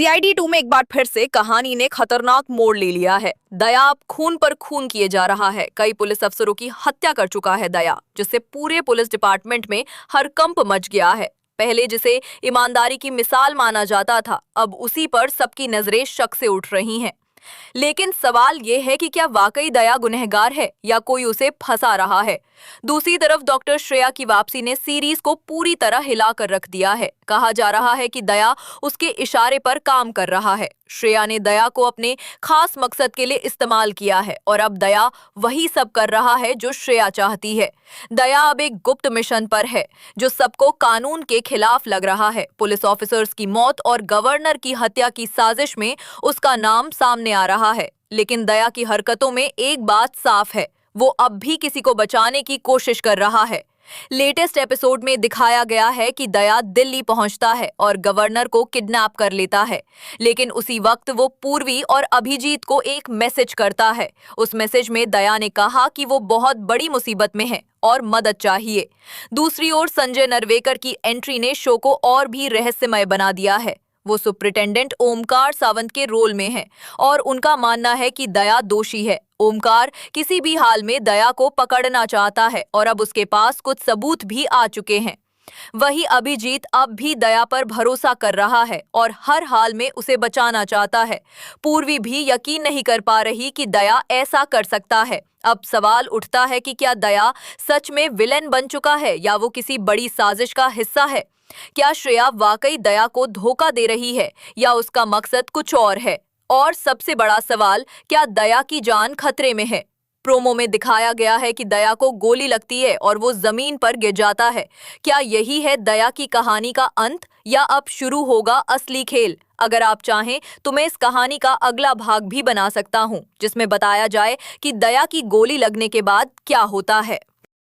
CID 2 में एक बार फिर से कहानी ने खतरनाक मोड़ ले लिया है। दया अब खून पर खून किए जा रहा है। कई पुलिस अफसरों की हत्या कर चुका है दया, जिससे पूरे पुलिस डिपार्टमेंट में हड़कंप मच गया है। पहले जिसे ईमानदारी की मिसाल माना जाता था, अब उसी पर सबकी नजरें शक से उठ रही हैं। लेकिन सवाल ये है कि क्या वाकई दया गुनहगार है या कोई उसे फंसा रहा है। दूसरी तरफ डॉक्टर श्रेया की वापसी ने सीरीज को पूरी तरह हिला कर रख दिया है। कहा जा रहा है कि दया उसके इशारे पर काम कर रहा है। श्रेया ने दया को अपने खास मकसद के लिए इस्तेमाल किया है और अब दया वही सब कर रहा है जो श्रेया चाहती है। दया अब एक गुप्त मिशन पर है जो सबको कानून के खिलाफ लग रहा है। पुलिस ऑफिसर्स की मौत और गवर्नर की हत्या की साजिश में उसका नाम सामने आ रहा है। लेकिन दया की हरकतों में एक बात साफ है, वो अब भी किसी को बचाने की कोशिश कर रहा है। लेटेस्ट एपिसोड में दिखाया गया है कि दया दिल्ली पहुंचता है और गवर्नर को किडनैप कर लेता है। लेकिन उसी वक्त वो पूर्वी और अभिजीत को एक मैसेज करता है। उस मैसेज में दया ने कहा कि वो बहुत बड़ी मुसीबत में है और मदद चाहिए। दूसरी ओर संजय नरवेकर की एंट्री ने शो को और भी रहस्यमय बना दिया है। वो सुप्रिटेंडेंट ओमकार सावंत के रोल में है और उनका मानना है कि दया दोषी है। ओमकार किसी भी हाल में दया को पकड़ना चाहता है और अब उसके पास कुछ सबूत भी आ चुके हैं। वही अभिजीत अब भी दया पर भरोसा कर रहा है और हर हाल में उसे बचाना चाहता है। पूर्वी भी यकीन नहीं कर पा रही कि दया ऐसा कर सकता है। अब सवाल उठता है कि क्या दया सच में विलेन बन चुका है या वो किसी बड़ी साजिश का हिस्सा है। क्या श्रेया वाकई दया को धोखा दे रही है या उसका मकसद कुछ और है। और सबसे बड़ा सवाल, क्या दया की जान खतरे में है। प्रोमो में दिखाया गया है कि दया को गोली लगती है और वो जमीन पर गिर जाता है। क्या यही है दया की कहानी का अंत या अब शुरू होगा असली खेल। अगर आप चाहें तो मैं इस कहानी का अगला भाग भी बना सकता हूं, जिसमें बताया जाए कि दया की गोली लगने के बाद क्या होता है।